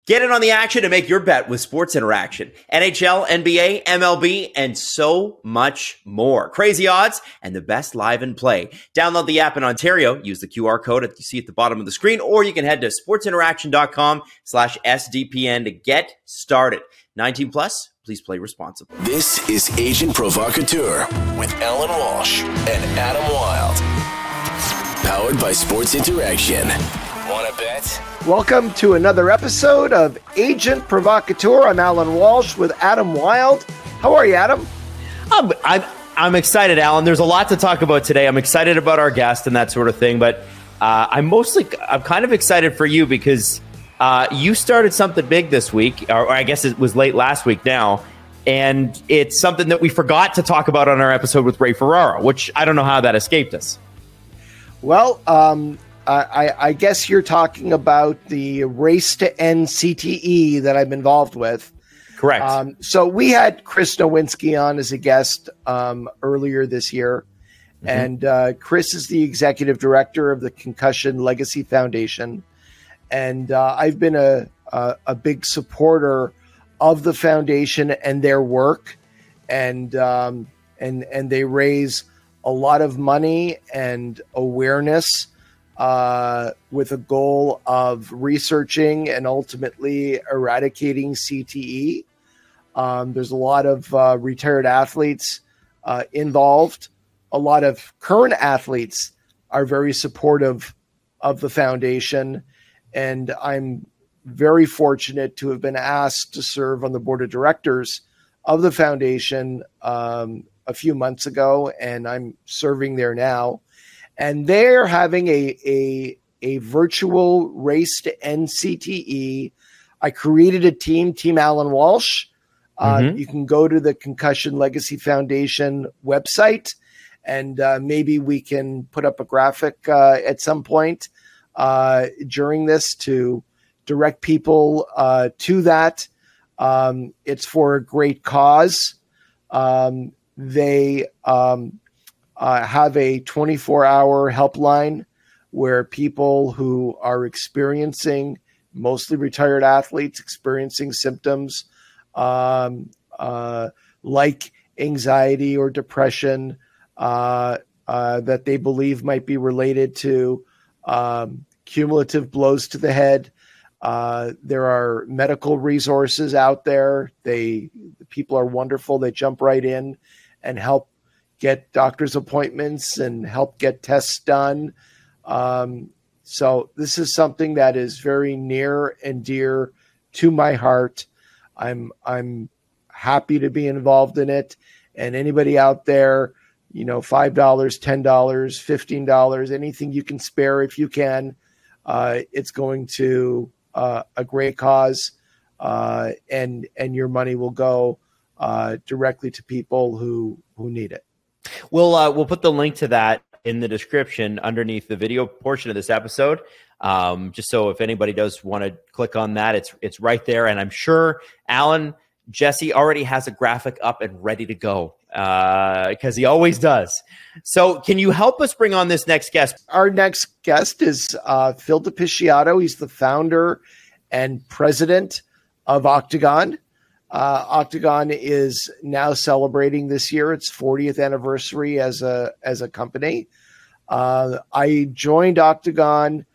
Get in on the action and make your bet with Sports Interaction. NHL, NBA, MLB, and so much more. Crazy odds and the best live and play. Download the app in Ontario. Use the QR code that you see at the bottom of the screen, or you can head to sportsinteraction.com/SDPN to get started. 19 plus, please play responsibly. This is Agent Provocateur with Alan Walsh and Adam Wilde. Powered by Sports Interaction. Want to bet? Welcome to another episode of Agent Provocateur. I'm Alan Walsh with Adam Wilde. How are you, Adam? I'm excited, Alan. There's a lot to talk about today. I'm excited about our guest and that sort of thing, but I'm kind of excited for you because you started something big this week, or I guess it was late last week now, and it's something that we forgot to talk about on our episode with Ray Ferraro, which I don't know how that escaped us. Well, I guess you're talking about the race to End CTE that I'm involved with. Correct. So we had Chris Nowinski on as a guest earlier this year. Mm-hmm. And Chris is the executive director of the Concussion Legacy Foundation. And I've been a big supporter of the foundation and their work. And they raise a lot of money and awareness with a goal of researching and ultimately eradicating CTE. There's a lot of retired athletes involved. A lot of current athletes are very supportive of the foundation. And I'm very fortunate to have been asked to serve on the board of directors of the foundation a few months ago, and I'm serving there now. And they're having a virtual race to End CTE. I created a team, Team Alan Walsh. You can go to the Concussion Legacy Foundation website, and maybe we can put up a graphic at some point during this to direct people to that. It's for a great cause. They have a 24-hour helpline where people who are experiencing, mostly retired athletes, experiencing symptoms like anxiety or depression that they believe might be related to cumulative blows to the head. There are medical resources out there. The people are wonderful. They jump right in and help get doctor's appointments and help get tests done. So this is something that is very near and dear to my heart. I'm happy to be involved in it. And anybody out there, $5, $10, $15, anything you can spare if you can, it's going to a great cause, and your money will go directly to people who need it. We'll put the link to that in the description underneath the video portion of this episode. Just so if anybody does want to click on that, it's right there. And I'm sure Jesse already has a graphic up and ready to go because he always does. So can you help us bring on this next guest? Our next guest is Phil Picciotto. He's the founder and president of Octagon. Octagon is now celebrating this year its 40th anniversary as a company. I joined Octagon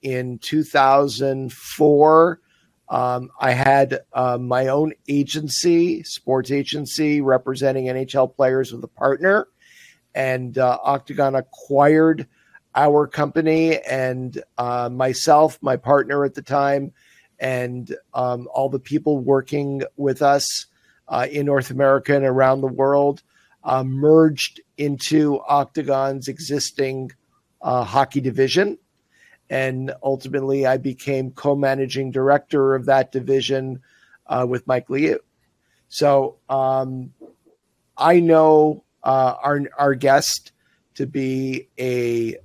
in 2004. I had my own agency, sports agency, representing NHL players with a partner, and Octagon acquired our company and myself, my partner at the time, and all the people working with us in North America and around the world merged into Octagon's existing hockey division. And ultimately, I became co-managing director of that division with Mike Liu. So I know our guest to be a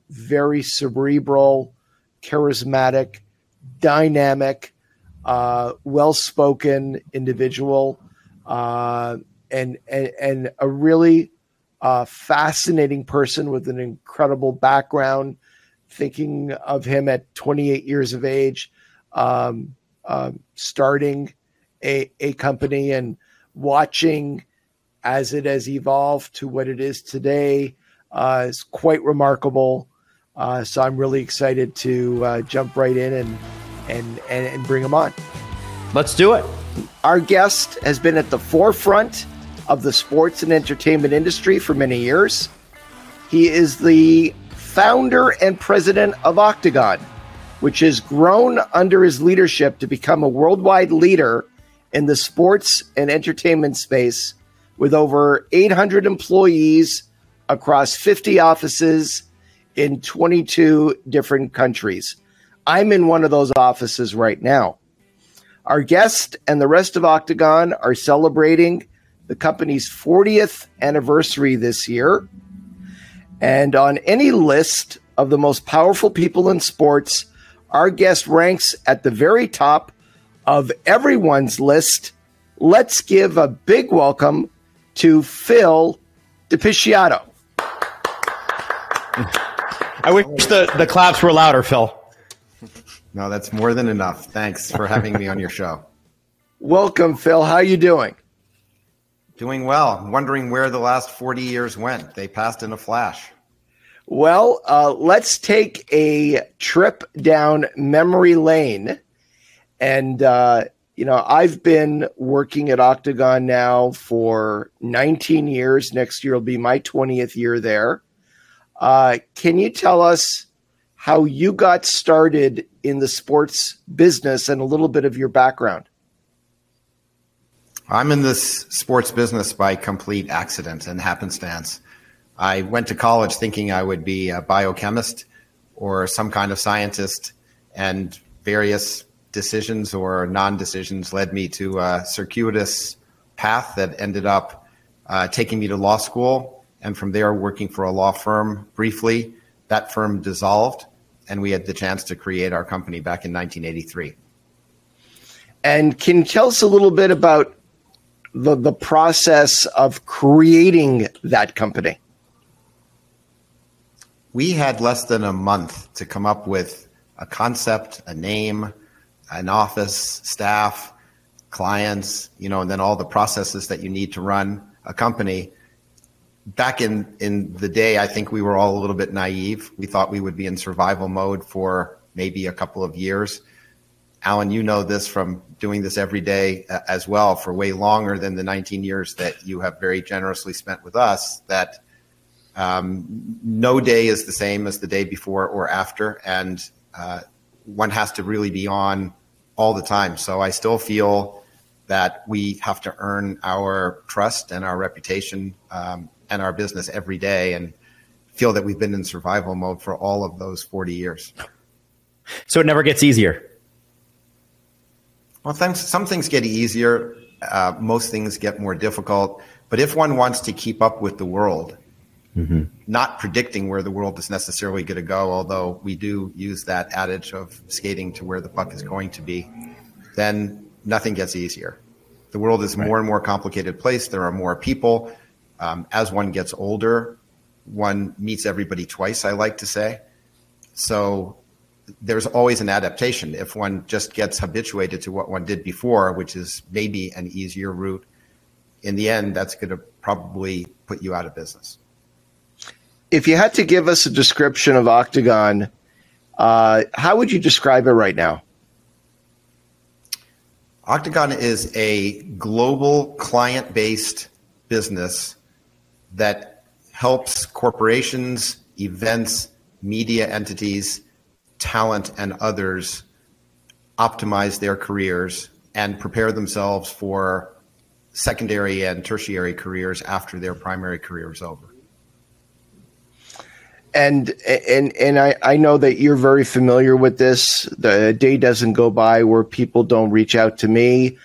very cerebral, charismatic, dynamic, well-spoken individual, and a really fascinating person with an incredible background. Thinking of him at 28 years of age, starting a company and watching as it has evolved to what it is today is quite remarkable. So I'm really excited to jump right in and bring him on. Let's do it. Our guest has been at the forefront of the sports and entertainment industry for many years. He is the founder and president of Octagon, which has grown under his leadership to become a worldwide leader in the sports and entertainment space with over 800 employees across 50 offices in 22 different countries. I'm in one of those offices right now. Our guest and the rest of Octagon are celebrating the company's 40th anniversary this year. And on any list of the most powerful people in sports, our guest ranks at the very top of everyone's list. Let's give a big welcome to Phil Picciotto. I wish the claps were louder, Phil. No, that's more than enough. Thanks for having me on your show. Welcome, Phil. How are you doing? Doing well. I'm wondering where the last 40 years went. They passed in a flash. Well, let's take a trip down memory lane. And, I've been working at Octagon now for 19 years. Next year will be my 20th year there. Can you tell us how you got started in the sports business and a little bit of your background? I'm in this sports business by complete accident and happenstance. I went to college thinking I would be a biochemist or some kind of scientist, and various decisions or non-decisions led me to a circuitous path that ended up taking me to law school, and from there working for a law firm briefly. That firm dissolved, and we had the chance to create our company back in 1983. And can you tell us a little bit about the process of creating that company? We had less than a month to come up with a concept, a name, an office, staff, clients, and then all the processes that you need to run a company. Back in the day, I think we were all a little bit naive. We thought we would be in survival mode for maybe a couple of years. Alan, you know this from doing this every day as well for way longer than the 19 years that you have very generously spent with us, that no day is the same as the day before or after, and one has to really be on all the time. So I still feel that we have to earn our trust and our reputation and our business every day, and feel that we've been in survival mode for all of those 40 years. So it never gets easier. Well, some things get easier. Most things get more difficult. But if one wants to keep up with the world, not predicting where the world is necessarily going to go, although we do use that adage of skating to where the puck is going to be, then nothing gets easier. The world is a more and more complicated place. There are more people. As one gets older, one meets everybody twice, I like to say. So there's always an adaptation. If one just gets habituated to what one did before, which is maybe an easier route, in the end, that's going to probably put you out of business. If you had to give us a description of Octagon, how would you describe it right now? Octagon is a global client-based business that helps corporations, events, media entities, talent, and others optimize their careers and prepare themselves for secondary and tertiary careers after their primary career is over. And I know that you're very familiar with this. The day doesn't go by where people don't reach out to me.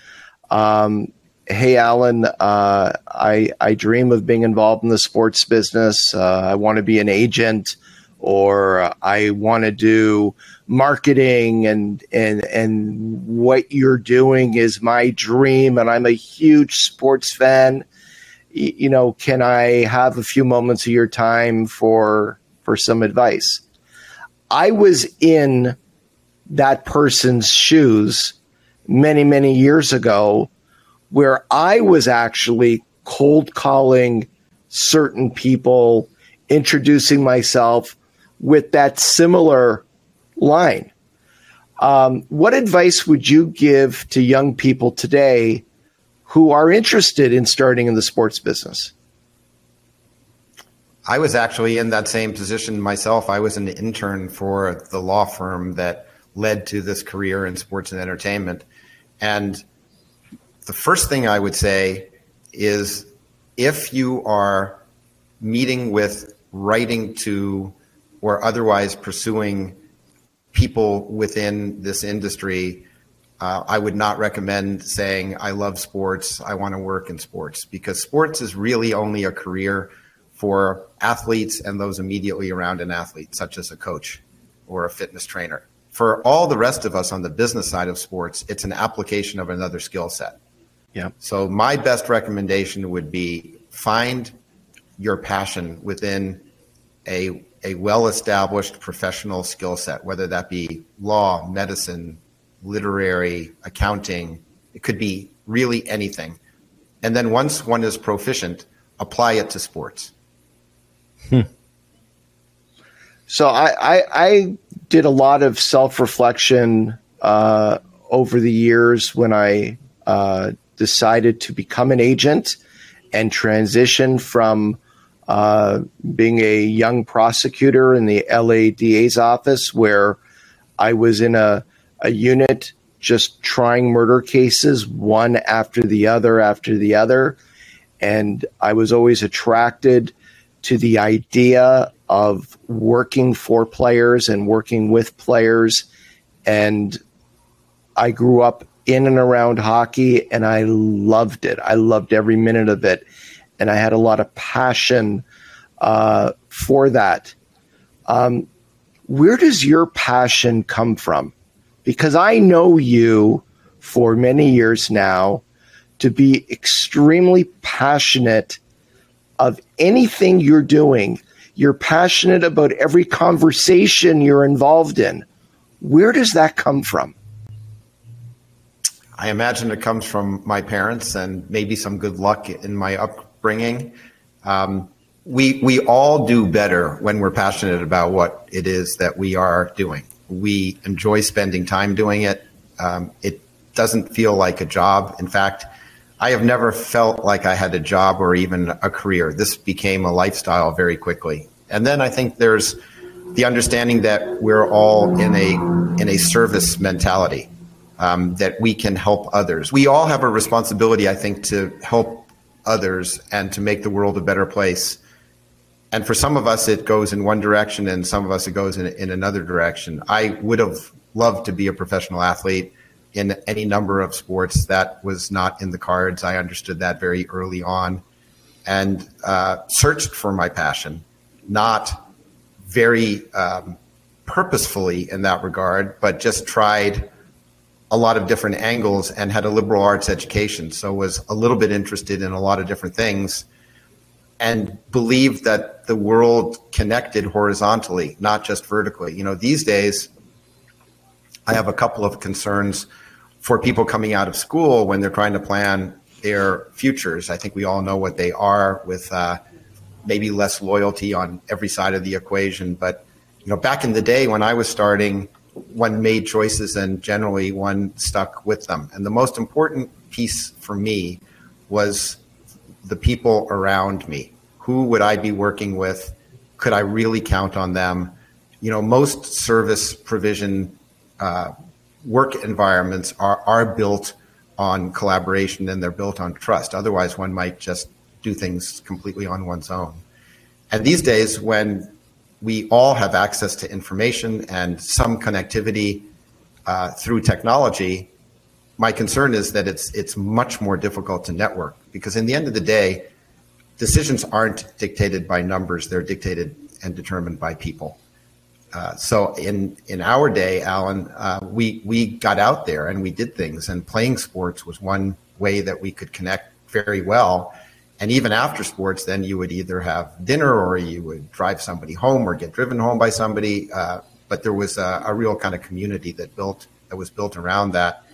Hey, Alan, I dream of being involved in the sports business. I want to be an agent, or I want to do marketing, and what you're doing is my dream, and I'm a huge sports fan. Can I have a few moments of your time for some advice? I was in that person's shoes many, many years ago, where I was actually cold calling certain people, introducing myself with that similar line. What advice would you give to young people today who are interested in starting in the sports business? I was actually in that same position myself. I was an intern for the law firm that led to this career in sports and entertainment. And the first thing I would say is, if you are meeting with, writing to, or otherwise pursuing people within this industry, I would not recommend saying, I love sports, I want to work in sports, because sports is really only a career for athletes and those immediately around an athlete, such as a coach or a fitness trainer. For all the rest of us on the business side of sports, it's an application of another skill set. Yeah. So my best recommendation would be, find your passion within a well-established professional skill set, whether that be law, medicine, literary, accounting. It could be really anything. And then once one is proficient, apply it to sports. So I did a lot of self-reflection over the years when I decided to become an agent and transition from being a young prosecutor in the LA DA's office, where I was in a unit just trying murder cases one after the other. And I was always attracted to the idea of working for players and working with players. And I grew up in and around hockey, and I loved it. I loved every minute of it. And I had a lot of passion for that. Where does your passion come from? Because I know you for many years now to be extremely passionate of anything you're doing. You're passionate about every conversation you're involved in. Where does that come from? I imagine it comes from my parents and maybe some good luck in my upbringing. We all do better when we're passionate about what it is that we are doing. We enjoy spending time doing it. It doesn't feel like a job. In fact, I have never felt like I had a job or even a career. This became a lifestyle very quickly. And then I think there's the understanding that we're all in a service mentality, that we can help others. We all have a responsibility, I think, to help others and to make the world a better place. And for some of us, it goes in one direction, and some of us, it goes in another direction. I would have loved to be a professional athlete in any number of sports. That was not in the cards. I understood that very early on, and searched for my passion, not very purposefully in that regard, but just tried a lot of different angles and had a liberal arts education. So was a little bit interested in a lot of different things, and believed that the world connected horizontally, not just vertically. You know, these days, I have a couple of concerns for people coming out of school when they're trying to plan their futures. I think we all know what they are, with maybe less loyalty on every side of the equation. But, you know, back in the day when I was starting, one made choices and generally one stuck with them. And the most important piece for me was the people around me. Who would I be working with? Could I really count on them? You know, most service provision work environments are built on collaboration, and they're built on trust. Otherwise, one might just do things completely on one's own. And these days, when we all have access to information and some connectivity through technology, my concern is that it's much more difficult to network, because in the end of the day, decisions aren't dictated by numbers. They're dictated and determined by people. So in our day, Alan, we got out there and we did things, and playing sports was one way that we could connect very well. And even after sports, then you would either have dinner or you would drive somebody home or get driven home by somebody. but there was a real kind of community that was built around that.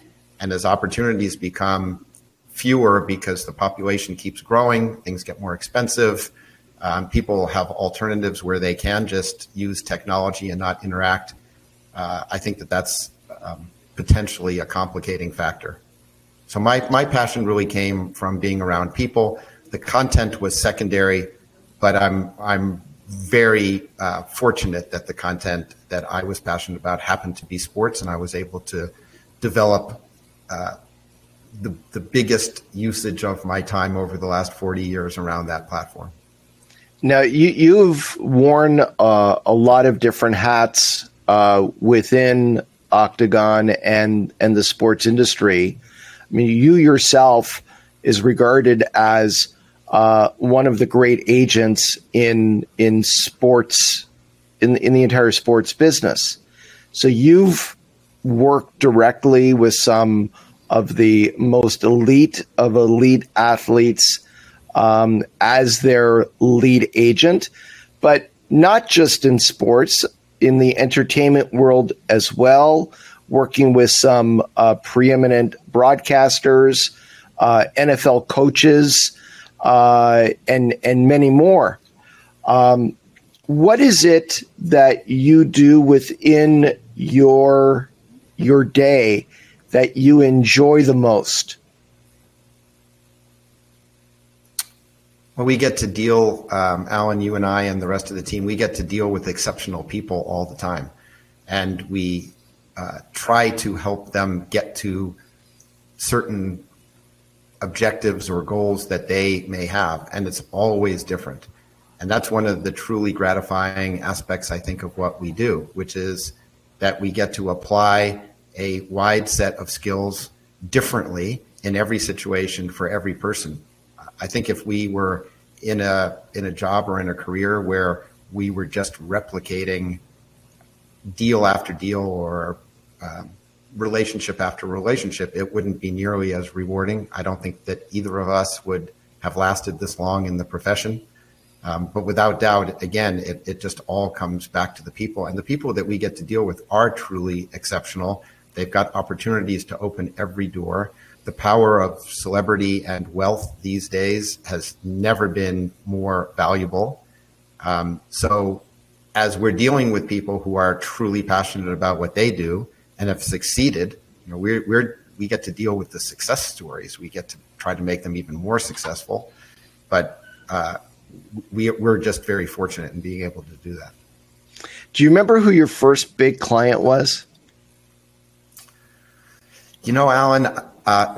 And as opportunities become fewer because the population keeps growing, things get more expensive, people have alternatives where they can just use technology and not interact. I think that's potentially a complicating factor. So my passion really came from being around people. The content was secondary, but I'm very fortunate that the content that I was passionate about happened to be sports, and I was able to develop the biggest usage of my time over the last 40 years around that platform. Now, you've worn a lot of different hats within Octagon and the sports industry. I mean, you yourself is regarded as one of the great agents in sports, in the entire sports business. So you've worked directly with some of the most elite of elite athletes as their lead agent, but not just in sports, in the entertainment world as well, working with some preeminent broadcasters, NFL coaches, and many more. What is it that you do within your day that you enjoy the most? Well, we get to deal, Alan, you and I and the rest of the team, we get to deal with exceptional people all the time. And we try to help them get to certain objectives or goals that they may have. And it's always different. And that's one of the truly gratifying aspects, I think, of what we do, which is that we get to apply a wide set of skills differently in every situation for every person. I think if we were in a job or in a career where we were just replicating deal after deal or relationship after relationship, it wouldn't be nearly as rewarding. I don't think that either of us would have lasted this long in the profession. But without doubt, again, it just all comes back to the people. And the people that we get to deal with are truly exceptional. They've got opportunities to open every door. The power of celebrity and wealth these days has never been more valuable. So as we're dealing with people who are truly passionate about what they do and have succeeded, we get to deal with the success stories. We get to try to make them even more successful. But we're just very fortunate in being able to do that. Do you remember who your first big client was? You know, Alan,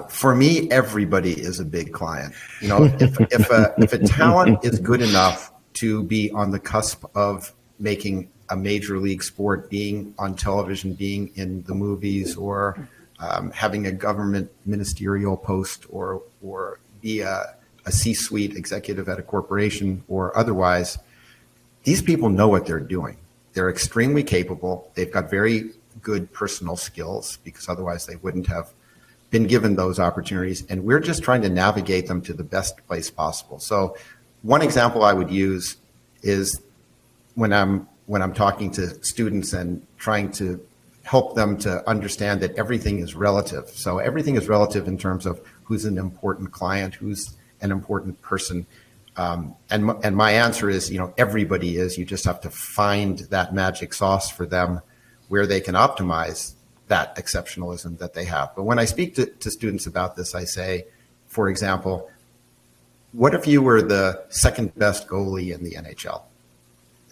for me, everybody is a big client. You know, if a talent is good enough to be on the cusp of making a major league sport, being on television, being in the movies, or having a government ministerial post, or be a C-suite executive at a corporation or otherwise, these people know what they're doing. They're extremely capable. They've got very good personal skills, because otherwise they wouldn't have been given those opportunities. And we're just trying to navigate them to the best place possible. So one example I would use is when I'm talking to students and trying to help them to understand that everything is relative. So everything is relative in terms of who's an important client, who's an important person. And my answer is, everybody is. You just have to find that magic sauce for them where they can optimize that exceptionalism that they have. But when I speak to students about this, I say, for example, what if you were the second best goalie in the NHL?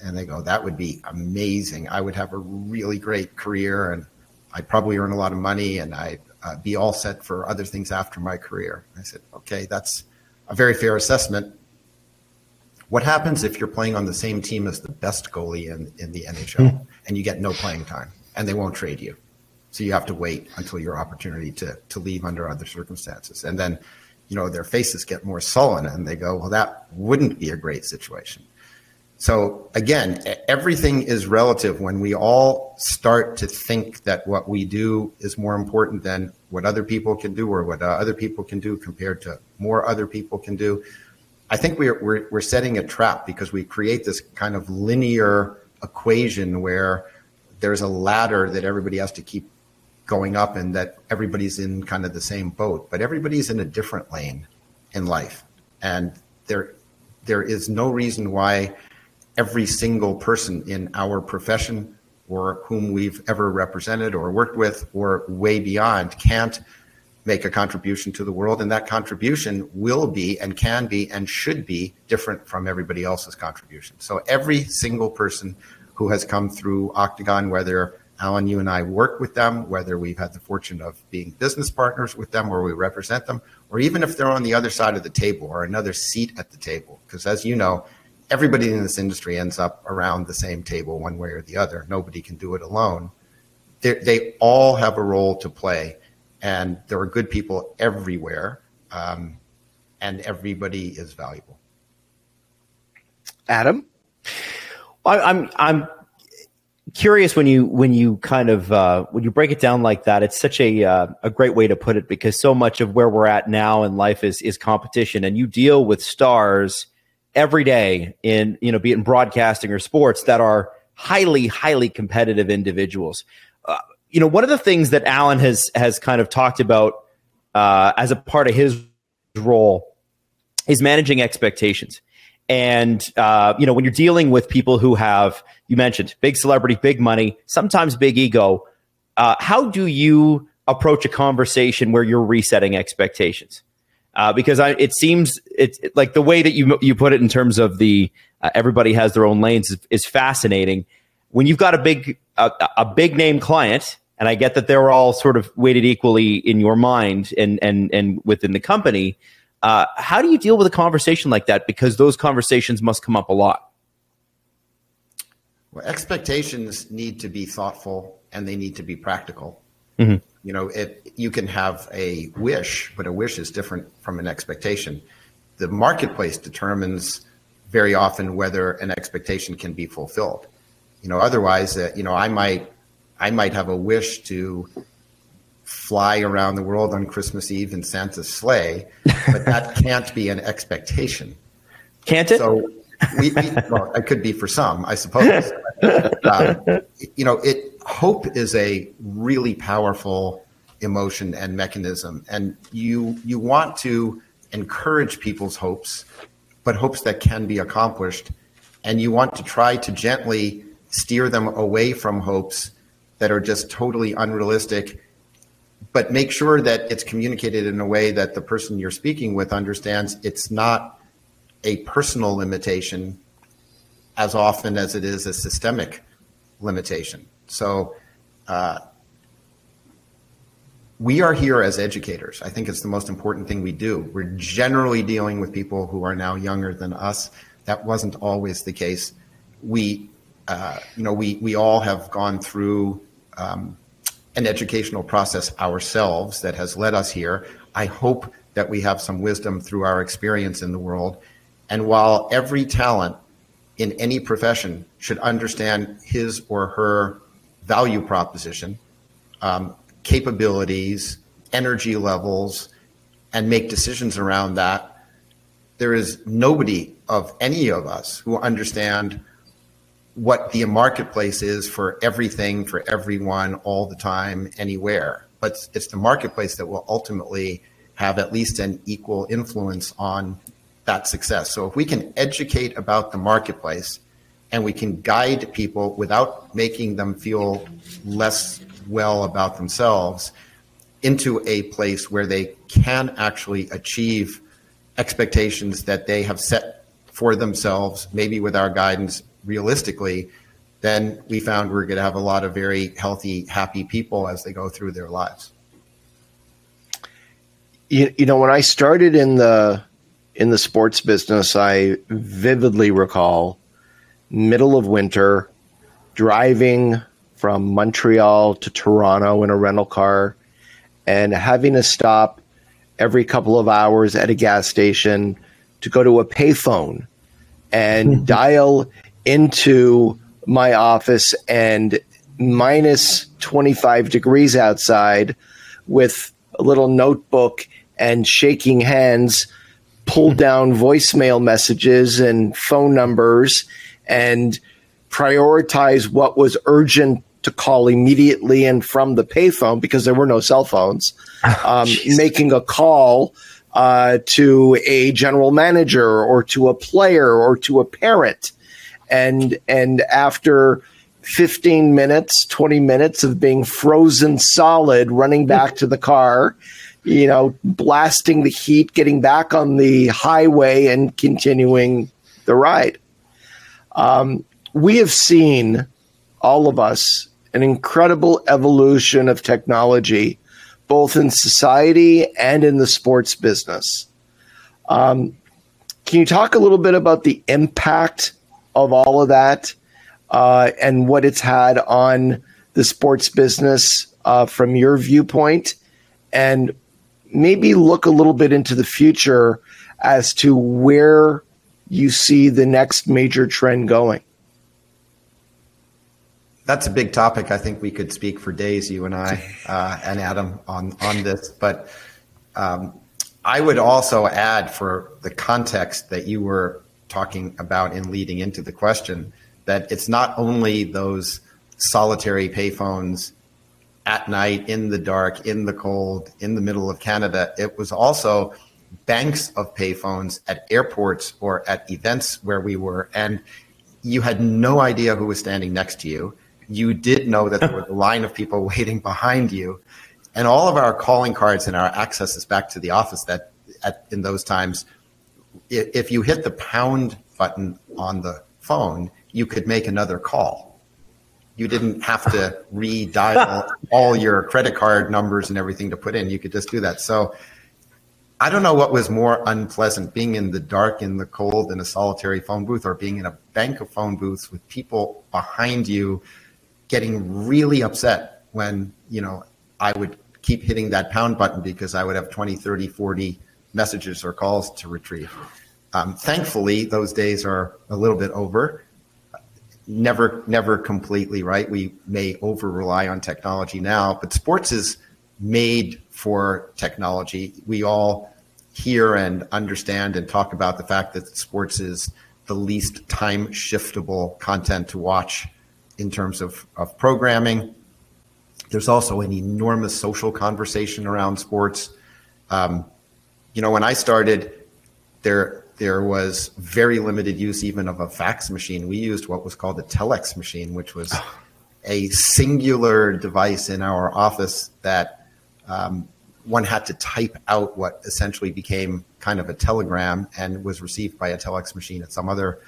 And they go, that would be amazing. I would have a really great career, and I'd probably earn a lot of money, and I'd be all set for other things after my career. I said, okay, that's a very fair assessment. What happens if you're playing on the same team as the best goalie in the NHL and you get no playing time and they won't trade you? So you have to wait until your opportunity to leave under other circumstances. And then, their faces get more sullen and they go, well, that wouldn't be a great situation. So again, everything is relative. When we all start to think that what we do is more important than what other people can do, or what other people can do compared to more other people can do, I think we're setting a trap, because we create this kind of linear equation where there's a ladder that everybody has to keep going up, and that everybody's in kind of the same boat, but everybody's in a different lane in life. And there is no reason why every single person in our profession or whom we've ever represented or worked with or way beyond can't make a contribution to the world. And that contribution will be and can be and should be different from everybody else's contribution. So every single person who has come through Octagon, whether Alan, you and I work with them, whether we've had the fortune of being business partners with them or we represent them, or even if they're on the other side of the table or another seat at the table. Because as you know, everybody in this industry ends up around the same table one way or the other. Nobody can do it alone. They all have a role to play, and there are good people everywhere, and everybody is valuable. Adam? I'm curious when you kind of when you break it down like that. It's such a great way to put it, because so much of where we're at now in life is competition, and you deal with stars every day in, be it in broadcasting or sports, that are highly competitive individuals. One of the things that Alan has kind of talked about as a part of his role is managing expectations. And, when you're dealing with people who have, you mentioned, big celebrity, big money, sometimes big ego, how do you approach a conversation where you're resetting expectations? Because it seems it's like the way that you put it in terms of the everybody has their own lanes is fascinating. When you've got a big name client, and I get that they're all sort of weighted equally in your mind and within the company, how do you deal with a conversation like that? Because those conversations must come up a lot. Well, expectations need to be thoughtful and they need to be practical. Mm-hmm. You can have a wish, but a wish is different from an expectation. The marketplace determines very often whether an expectation can be fulfilled. Otherwise, I might have a wish to fly around the world on Christmas Eve in Santa's sleigh, but that can't be an expectation. Can't it? So well, it could be for some, I suppose. Hope is a really powerful emotion and mechanism, and you want to encourage people's hopes, but hopes that can be accomplished, and you want to try to gently steer them away from hopes that are just totally unrealistic, but make sure that it's communicated in a way that the person you're speaking with understands it's not a personal limitation as often as it is a systemic limitation. So we are here as educators. I think it's the most important thing we do. We're generally dealing with people who are now younger than us. That wasn't always the case. We all have gone through an educational process ourselves that has led us here. I hope that we have some wisdom through our experience in the world. And while every talent in any profession should understand his or her value proposition, capabilities, energy levels, and make decisions around that, there is nobody of any of us who understand what the marketplace is for everything, for everyone, all the time, anywhere. But it's the marketplace that will ultimately have at least an equal influence on that success. So if we can educate about the marketplace and we can guide people without making them feel less well about themselves into a place where they can actually achieve expectations that they have set for themselves, maybe with our guidance, realistically, then we found we're going to have a lot of very healthy, happy people as they go through their lives. When I started in the sports business, I vividly recall middle of winter, driving from Montreal to Toronto in a rental car and having to stop every couple of hours at a gas station to go to a payphone and dial into my office, and minus 25 degrees outside with a little notebook and shaking hands, pull down voicemail messages and phone numbers and prioritize what was urgent to call immediately and from the payphone because there were no cell phones, making a call to a general manager or to a player or to a parent. And after 15 minutes, 20 minutes of being frozen solid, running back to the car, blasting the heat, getting back on the highway and continuing the ride. We have seen, all of us, an incredible evolution of technology, both in society and in the sports business. Can you talk a little bit about the impact of all of that and what it's had on the sports business from your viewpoint, and maybe look a little bit into the future as to where you see the next major trend going? That's a big topic. I think we could speak for days, you and I, and Adam, on this. But I would also add, for the context that you were talking about in leading into the question, that it's not only those solitary payphones at night, in the dark, in the cold, in the middle of Canada. It was also banks of payphones at airports or at events where we were, and you had no idea who was standing next to you. You did know that there was a line of people waiting behind you, and all of our calling cards and our accesses back to the office that in those times, if you hit the pound button on the phone, you could make another call. You didn't have to redial all your credit card numbers and everything to put in. You could just do that. So I don't know what was more unpleasant, being in the dark, in the cold, in a solitary phone booth, or being in a bank of phone booths with people behind you getting really upset when, I would keep hitting that pound button because I would have 20, 30, 40 messages or calls to retrieve. Thankfully, those days are a little bit over. Never completely, right? We may over rely on technology now, but sports is made for technology. We all hear and understand and talk about the fact that sports is the least time shiftable content to watch in terms of programming. There's also an enormous social conversation around sports. When I started, there was very limited use even of a fax machine. We used what was called a telex machine, which was a singular device in our office that one had to type out what essentially became kind of a telegram and was received by a telex machine at some other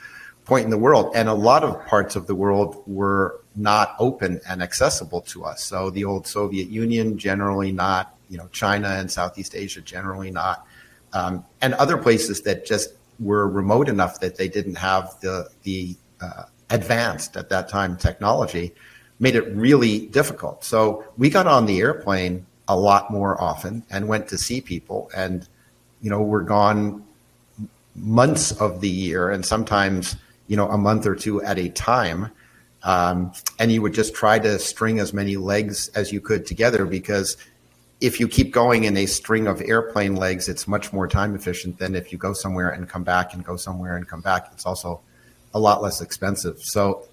point in the world. And a lot of parts of the world were not open and accessible to us. So the old Soviet Union, generally not, China and Southeast Asia, generally not. And other places that just were remote enough that they didn't have the advanced at that time technology, made it really difficult. So we got on the airplane a lot more often and went to see people, and we're gone months of the year, and sometimes a month or two at a time. And you would just try to string as many legs as you could together, because if you keep going in a string of airplane legs, it's much more time efficient than if you go somewhere and come back and go somewhere and come back. It's also a lot less expensive. So,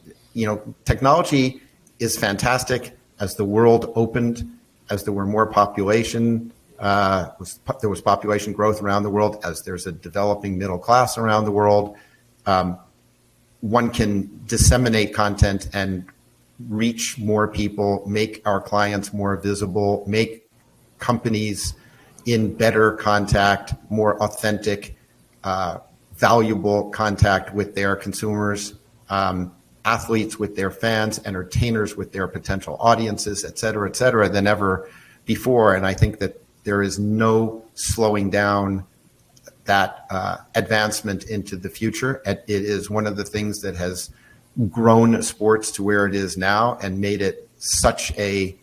technology is fantastic. As the world opened, as there were more population, there was population growth around the world, as there's a developing middle class around the world, one can disseminate content and reach more people, make our clients more visible, make companies in better contact, more authentic, valuable contact with their consumers, athletes with their fans, entertainers with their potential audiences, et cetera, than ever before. And I think that there is no slowing down that advancement into the future. It is one of the things that has grown sports to where it is now and made it such a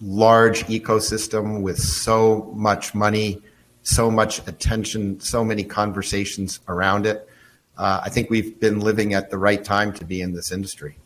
large ecosystem with so much money, so much attention, so many conversations around it. I think we've been living at the right time to be in this industry.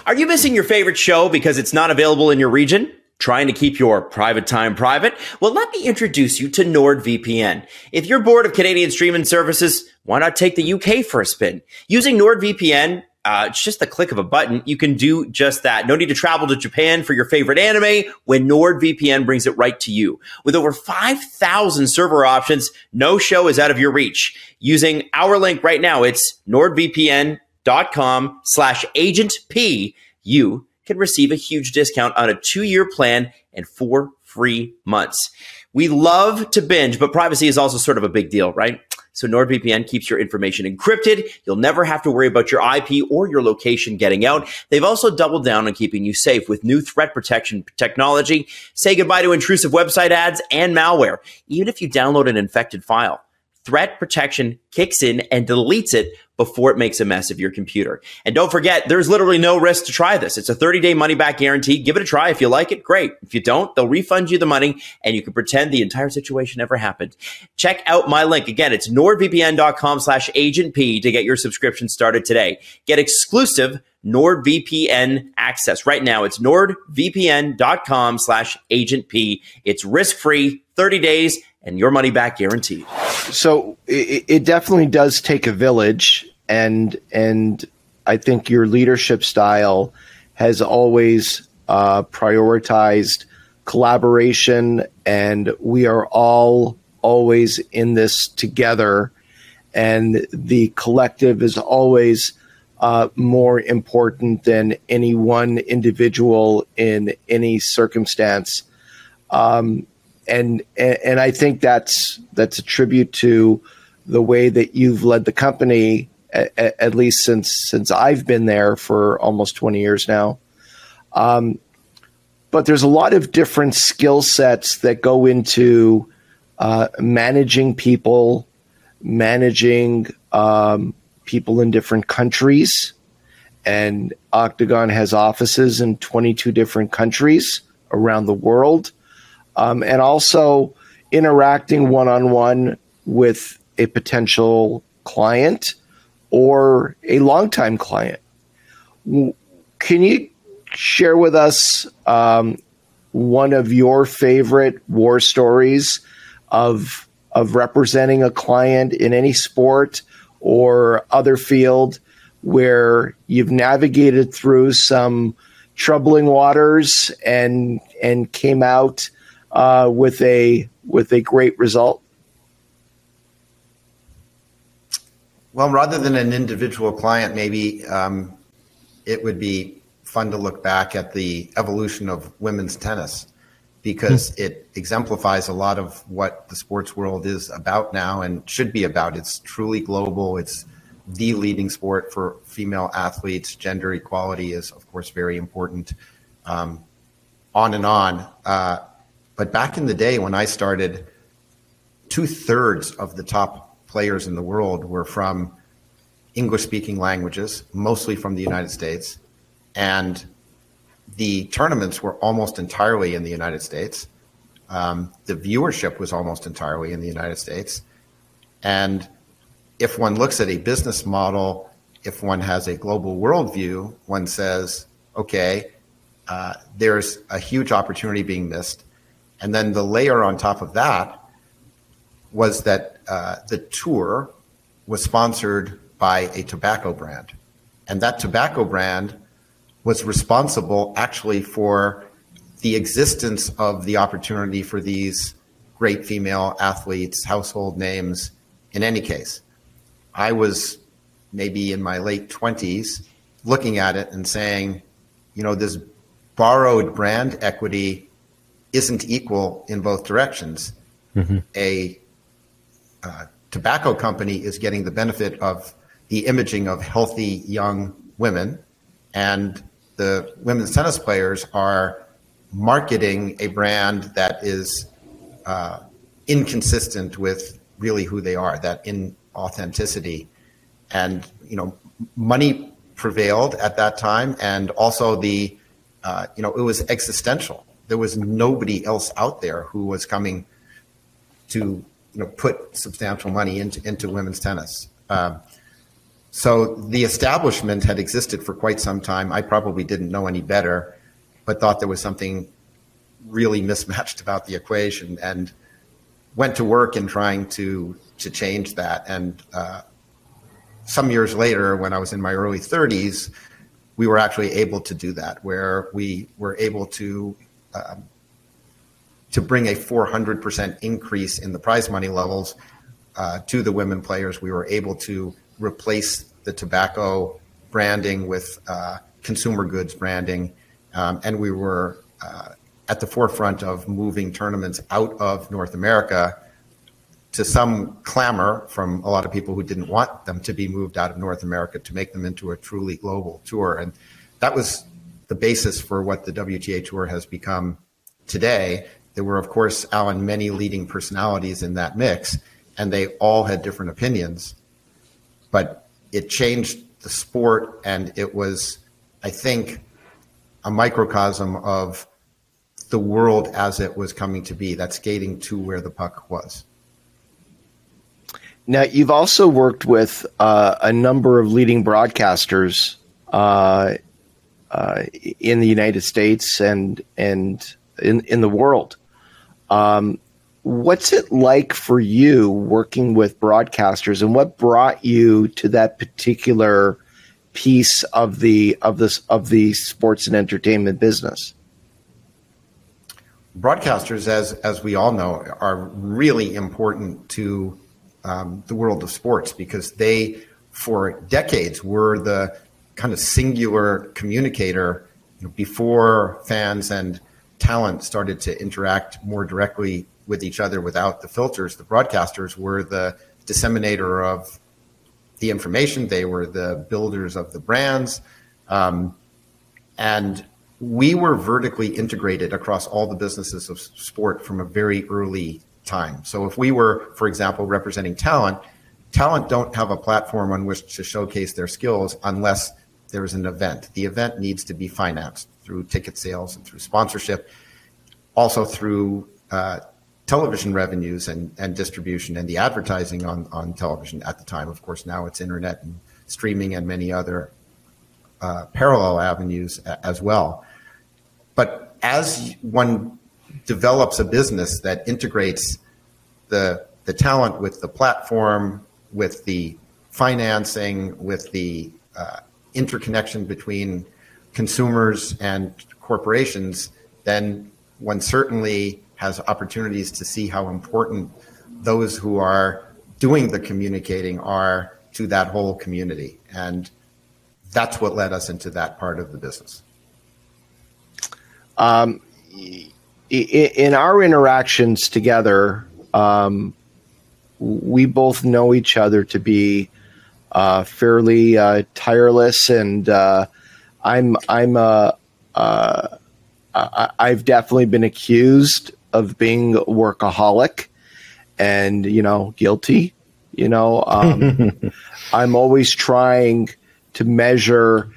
Are you missing your favorite show because it's not available in your region? Trying to keep your private time private? Well, let me introduce you to NordVPN. If you're bored of Canadian streaming services, why not take the UK for a spin? Using NordVPN it's just the click of a button. You can do just that. No need to travel to Japan for your favorite anime when NordVPN brings it right to you. With over 5,000 server options, no show is out of your reach. Using our link right now, it's nordvpn.com/agentp. You can receive a huge discount on a 2-year plan and 4 free months. We love to binge, but privacy is also sort of a big deal, right? So NordVPN keeps your information encrypted. You'll never have to worry about your IP or your location getting out. They've also doubled down on keeping you safe with new threat protection technology. Say goodbye to intrusive website ads and malware. Even if you download an infected file, threat protection kicks in and deletes it before it makes a mess of your computer. And don't forget, there's literally no risk to try this. It's a 30-day money-back guarantee. Give it a try. If you like it, great. If you don't, they'll refund you the money, and you can pretend the entire situation never happened. Check out my link. Again, it's nordvpn.com/agentp to get your subscription started today. Get exclusive NordVPN access. Right now, it's nordvpn.com/agentp. It's risk-free, 30 days, and your money back guaranteed. So it definitely does take a village, and I think your leadership style has always prioritized collaboration, and we are all always in this together, and the collective is always more important than any one individual in any circumstance. And I think that's a tribute to the way that you've led the company, at least since I've been there for almost 20 years now. But there's a lot of different skill sets that go into managing people, managing people in different countries. And Octagon has offices in 22 different countries around the world. And also interacting one-on-one with a potential client or a longtime client. Can you share with us one of your favorite war stories of representing a client in any sport or other field where you've navigated through some troubling waters and came out with a great result? Well, rather than an individual client, maybe it would be fun to look back at the evolution of women's tennis, because it exemplifies a lot of what the sports world is about now and should be about. It's truly global. It's the leading sport for female athletes. Gender equality is, of course, very important. On and on. But back in the day when I started, 2/3 of the top players in the world were from English-speaking languages, mostly from the United States. And the tournaments were almost entirely in the United States. The viewership was almost entirely in the United States. And if one looks at a business model, if one has a global worldview, one says, okay, there's a huge opportunity being missed. And then the layer on top of that was that the tour was sponsored by a tobacco brand. And that tobacco brand was responsible actually for the existence of the opportunity for these great female athletes, household names, in any case. I was maybe in my late 20s looking at it and saying, you know, this borrowed brand equity isn't equal in both directions. Mm-hmm. A tobacco company is getting the benefit of the imaging of healthy young women, and the women's tennis players are marketing a brand that is inconsistent with really who they are, that inauthenticity. And, you know, money prevailed at that time, and also the, you know, it was existential. There was nobody else out there who was coming to, you know, put substantial money into women's tennis. So the establishment had existed for quite some time. I probably didn't know any better, but thought there was something really mismatched about the equation, and went to work in trying to change that. And some years later, when I was in my early 30s, we were actually able to do that, where we were able to bring a 400% increase in the prize money levels to the women players. We were able to replace the tobacco branding with consumer goods branding, and we were at the forefront of moving tournaments out of North America, to some clamor from a lot of people who didn't want them to be moved out of North America, to make them into a truly global tour. And that was the basis for what the WTA Tour has become today. There were, of course, Alan, many leading personalities in that mix, and they all had different opinions. But it changed the sport, and it was, I think, a microcosm of the world as it was coming to be. That's skating to where the puck was. Now, you've also worked with a number of leading broadcasters in the United States and in the world. What's it like for you working with broadcasters, and what brought you to that particular piece of the sports and entertainment business? Broadcasters, as we all know, are really important to the world of sports, because they, for decades, were the kind of singular communicator before fans and talent started to interact more directly with each other without the filters. The broadcasters were the disseminator of the information. They were the builders of the brands. And we were vertically integrated across all the businesses of sport from a very early time. So if we were, for example, representing talent don't have a platform on which to showcase their skills unless there's an event. The event needs to be financed through ticket sales and through sponsorship, also through television revenues and distribution and the advertising on television at the time. Of course, now it's internet and streaming and many other parallel avenues as well. But as one develops a business that integrates the talent with the platform, with the financing, with the interconnection between consumers and corporations, then one certainly has opportunities to see how important those who are doing the communicating are to that whole community. And that's what led us into that part of the business. In our interactions together, we both know each other to be fairly tireless, and I've definitely been accused of being a workaholic, and guilty. I'm always trying to measure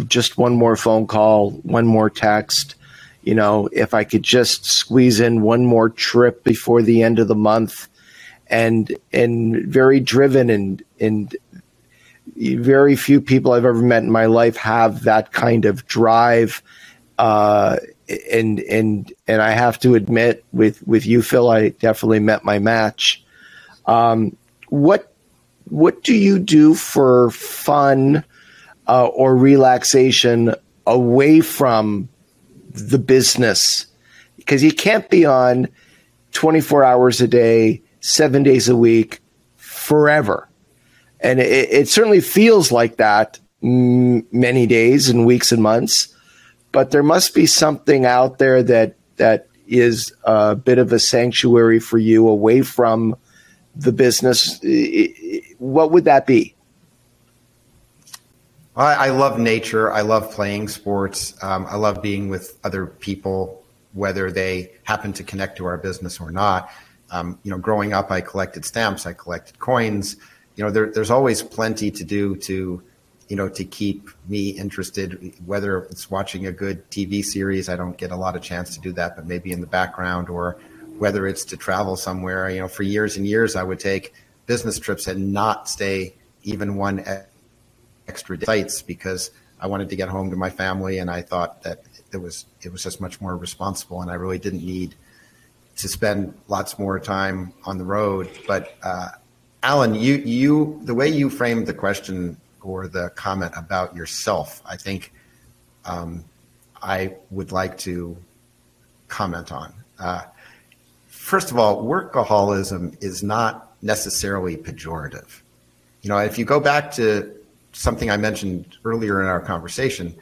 just one more phone call, one more text. If I could just squeeze in one more trip before the end of the month, and very driven, and very few people I've ever met in my life have that kind of drive. And I have to admit, with you, Phil, I definitely met my match. What do you do for fun or relaxation away from the business? Because you can't be on 24 hours a day, 7 days a week, forever. And it certainly feels like that many days and weeks and months. But there must be something out there that is a bit of a sanctuary for you away from the business. What would that be? I love nature. I love playing sports. I love being with other people, whether they happen to connect to our business or not. Growing up, I collected stamps. I collected coins. There's always plenty to do to keep me interested, whether it's watching a good TV series. I don't get a lot of chance to do that, but maybe in the background, or whether it's to travel somewhere. For years and years, I would take business trips and not stay even one extra day sites, because I wanted to get home to my family, and I thought that it was just much more responsible, and I really didn't need to spend lots more time on the road. But Alan, the way you framed the question or the comment about yourself, I think I would like to comment on. First of all, workaholism is not necessarily pejorative. If you go back to something I mentioned earlier in our conversation,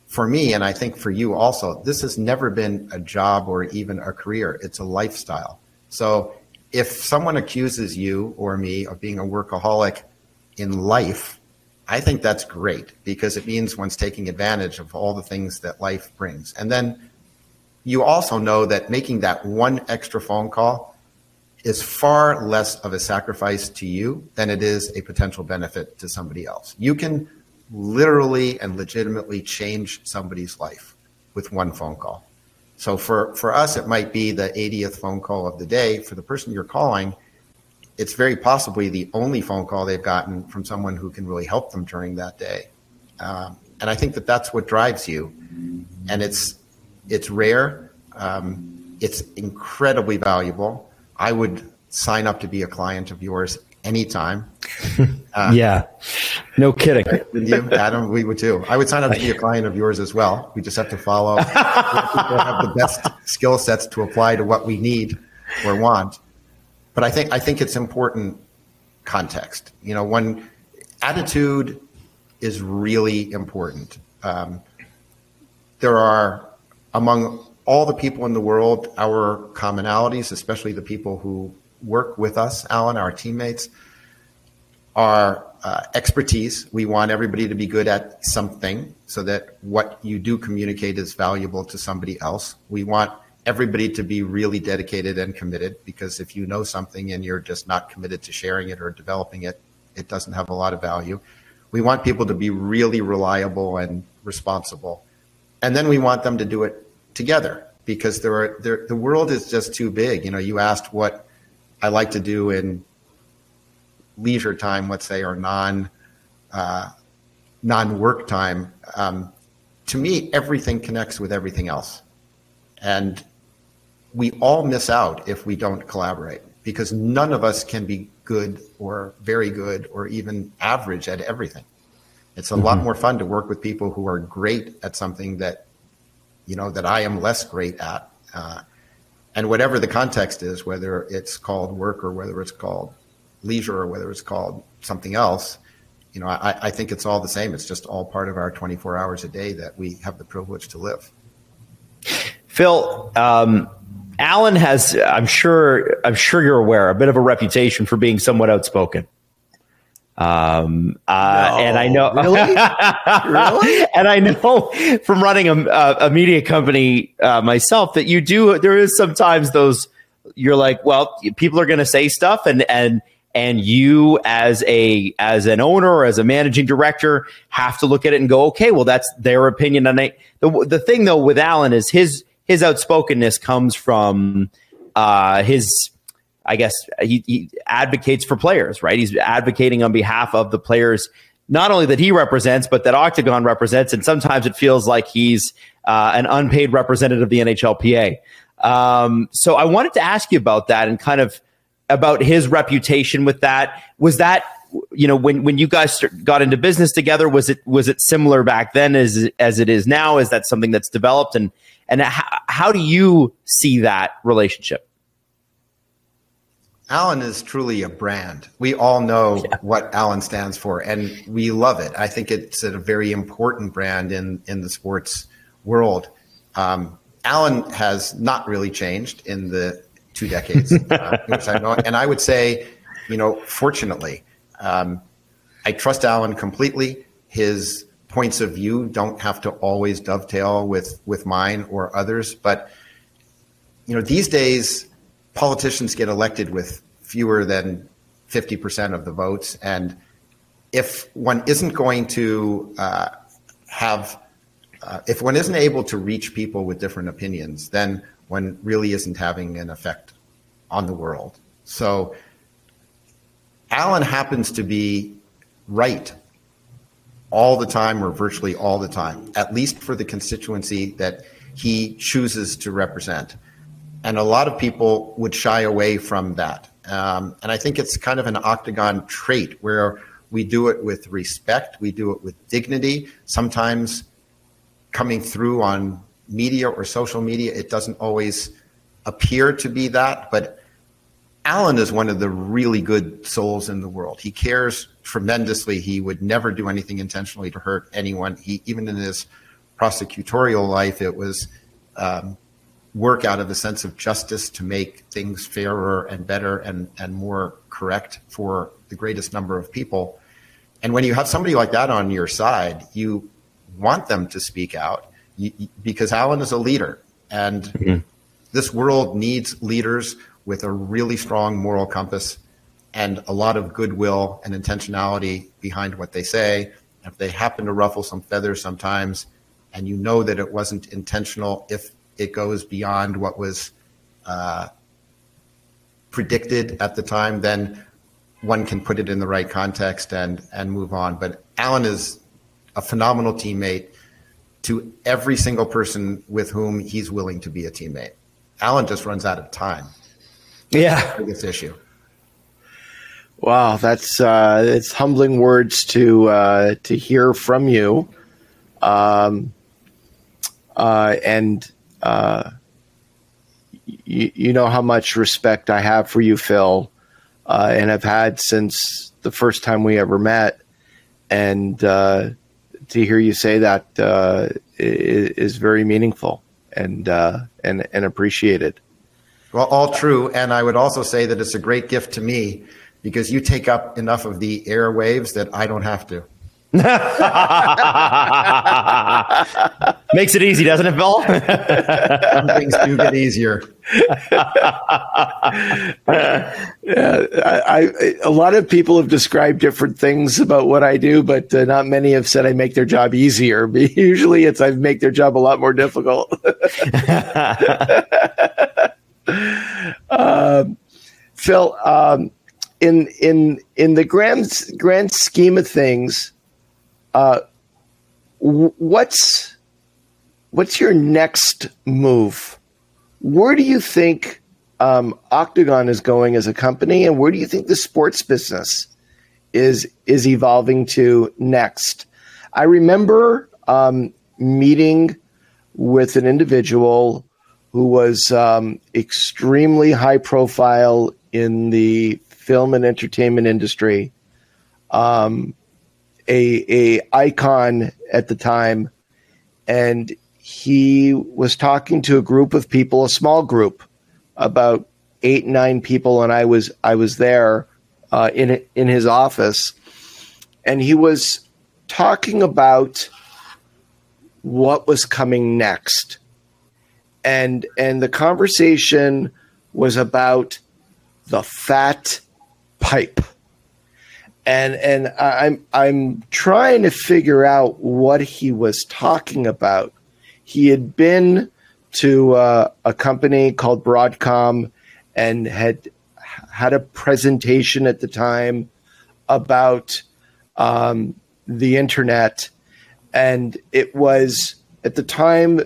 for me, and I think for you also, this has never been a job or even a career. It's a lifestyle. So if someone accuses you or me of being a workaholic in life, I think that's great, because it means one's taking advantage of all the things that life brings. And then you also know that making that one extra phone call is far less of a sacrifice to you than it is a potential benefit to somebody else. You can literally and legitimately change somebody's life with one phone call. So for us, it might be the 80th phone call of the day. For the person you're calling, it's very possibly the only phone call they've gotten from someone who can really help them during that day. And I think that that's what drives you. And it's rare. It's incredibly valuable. I would sign up to be a client of yours anytime. Yeah, no kidding. You, Adam, we would too. I would sign up to be a client of yours as well. We just have to follow people have the best skill sets to apply to what we need or want. But I think it's important context. When attitude is really important. There are, among all the people in the world, our commonalities, especially the people who work with us, Alan, our teammates, are expertise. We want everybody to be good at something so that what you do communicate is valuable to somebody else. We want everybody to be really dedicated and committed, because if you know something and you're just not committed to sharing it or developing it, it doesn't have a lot of value. We want people to be really reliable and responsible. And then we want them to do it together, because the world is just too big. You asked what I like to do in leisure time, let's say, or non-work time. To me, everything connects with everything else. And we all miss out if we don't collaborate, because none of us can be good or very good or even average at everything. It's a lot more fun to work with people who are great at something that, that I am less great at. And whatever the context is, whether it's called work or whether it's called leisure or whether it's called something else, I think it's all the same. It's just all part of our 24 hours a day that we have the privilege to live. Phil, Alan has, I'm sure you're aware, a bit of a reputation for being somewhat outspoken. And I know, really? And I know from running a media company myself that there is sometimes those, you're like, well, people are going to say stuff, and you as an owner or as a managing director have to look at it and go, okay, well, that's their opinion. And the thing though with Alan is his outspokenness comes from I guess he advocates for players, right? He's advocating on behalf of the players, not only that he represents, but that Octagon represents. And sometimes it feels like he's an unpaid representative of the NHLPA. So I wanted to ask you about that and kind of about his reputation with that. Was that, when you guys got into business together, was it similar back then as it is now? Is that something that's developed? And how do you see that relationship? Alan is truly a brand. We all know what Alan stands for, and we love it. I think it's a very important brand in the sports world. Alan has not really changed in the 2 decades, which I know. And I would say, fortunately, I trust Alan completely. His points of view don't have to always dovetail with mine or others. But, these days, politicians get elected with fewer than 50% of the votes. And if one isn't going to if one isn't able to reach people with different opinions, then one really isn't having an effect on the world. So Alan happens to be right all the time, or virtually all the time, at least for the constituency that he chooses to represent. And a lot of people would shy away from that. And I think it's kind of an Octagon trait where we do it with respect, we do it with dignity. Sometimes coming through on media or social media, it doesn't always appear to be that, but Alan is one of the really good souls in the world. He cares tremendously. He would never do anything intentionally to hurt anyone. He, even in his prosecutorial life, it was work out of a sense of justice to make things fairer and better and more correct for the greatest number of people. And when you have somebody like that on your side, you want them to speak out because Alan is a leader. And this world needs leaders with a really strong moral compass and a lot of goodwill and intentionality behind what they say. If they happen to ruffle some feathers sometimes, and you know that it wasn't intentional, if it goes beyond what was predicted at the time, then one can put it in the right context and move on. But Alan is a phenomenal teammate to every single person with whom he's willing to be a teammate. Alan just runs out of time. Yeah. Biggest issue. Wow, that's it's humbling words to hear from you, you know how much respect I have for you, Phil, and have had since the first time we ever met, and to hear you say that is very meaningful and appreciated. Well, all true. And I would also say that it's a great gift to me because you take up enough of the airwaves that I don't have to. Makes it easy, doesn't it, Phil? Some things do get easier. A lot of people have described different things about what I do, but not many have said I make their job easier. Usually it's I make their job a lot more difficult. Phil, in the grand scheme of things, what's your next move? Where do you think Octagon is going as a company, and where do you think the sports business is evolving to next? I remember meeting with an individual who was extremely high profile in the film and entertainment industry, a icon at the time, and he was talking to a group of people, a small group, about 8, 9 people, and I was there in his office, and he was talking about what was coming next. And the conversation was about the fat pipe. And I'm trying to figure out what he was talking about. He had been to a company called Broadcom and had a presentation at the time about the internet. And it was, at the time,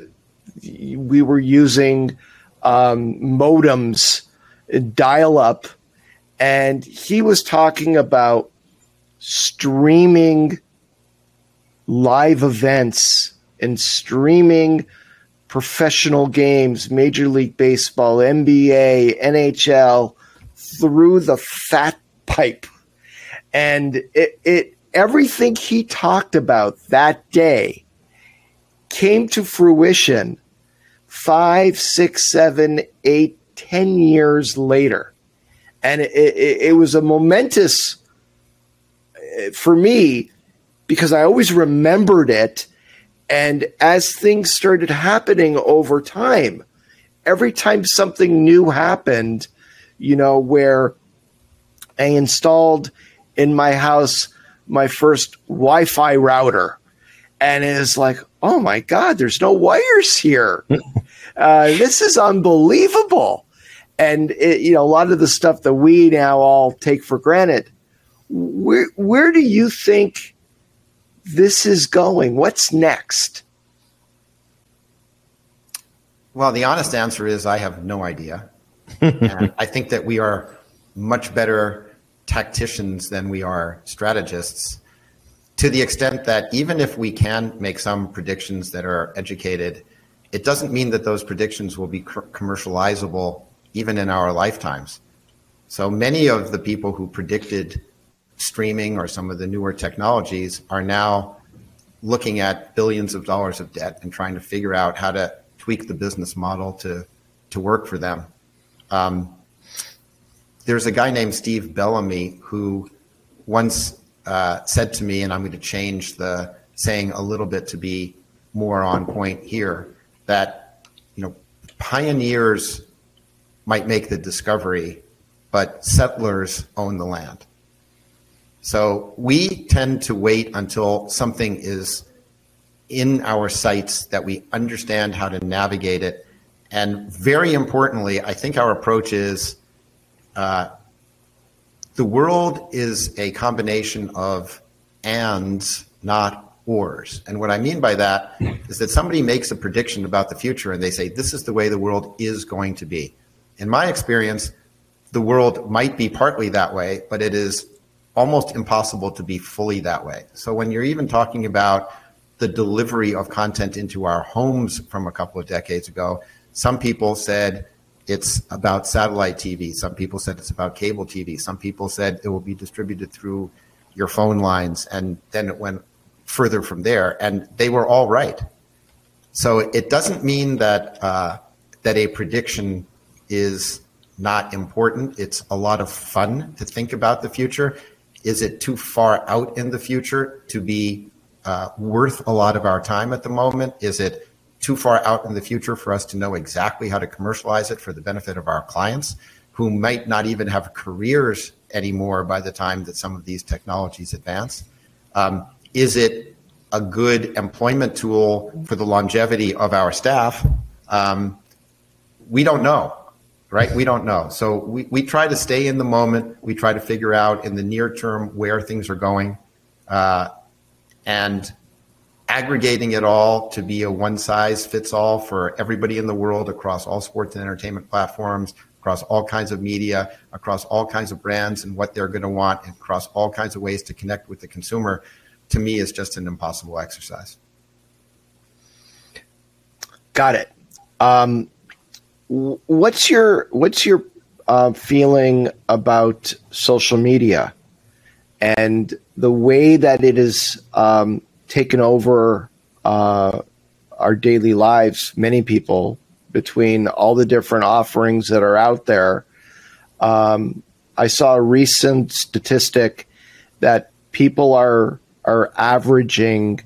we were using modems, dial-up, and he was talking about streaming live events and streaming professional games, Major League Baseball, NBA, NHL, through the fat pipe. And everything he talked about that day came to fruition 5, 6, 7, 8, 10 years later. And it was a momentous for me because I always remembered it. And as things started happening over time, every time something new happened, where I installed in my house my first Wi-Fi router, and it was like, oh my God, there's no wires here. This is unbelievable. And a lot of the stuff that we now all take for granted, where do you think this is going? What's next? Well, the honest answer is I have no idea. And I think that we are much better tacticians than we are strategists, to the extent that even if we can make some predictions that are educated, it doesn't mean that those predictions will be commercializable even in our lifetimes. So many of the people who predicted streaming or some of the newer technologies are now looking at billions of dollars of debt and trying to figure out how to tweak the business model to work for them. There's a guy named Steve Bellamy who once said to me, and I'm going to change the saying a little bit to be more on point here, that, you know, pioneers might make the discovery, but settlers own the land. So we tend to wait until something is in our sights that we understand how to navigate it. And very importantly, I think our approach is the world is a combination of ands, not ors. And what I mean by that is that somebody makes a prediction about the future and they say, this is the way the world is going to be. In my experience, the world might be partly that way, but it is almost impossible to be fully that way. So when you're even talking about the delivery of content into our homes from a couple of decades ago, some people said it's about satellite TV. Some people said it's about cable TV. Some people said it will be distributed through your phone lines. And then it went further from there. And they were all right. So it doesn't mean that that a prediction is not important. It's a lot of fun to think about the future. Is it too far out in the future to be worth a lot of our time at the moment? Is it too far out in the future for us to know exactly how to commercialize it for the benefit of our clients, who might not even have careers anymore by the time that some of these technologies advance? Is it a good employment tool for the longevity of our staff? We don't know. Right? We don't know. So we try to stay in the moment. We try to figure out in the near term where things are going, and aggregating it all to be a one size fits all for everybody in the world across all sports and entertainment platforms, across all kinds of media, across all kinds of brands and what they're going to want, and across all kinds of ways to connect with the consumer, to me is just an impossible exercise. Got it. What's your feeling about social media and the way that it has taken over our daily lives? Many people, between all the different offerings that are out there. I saw a recent statistic that people are averaging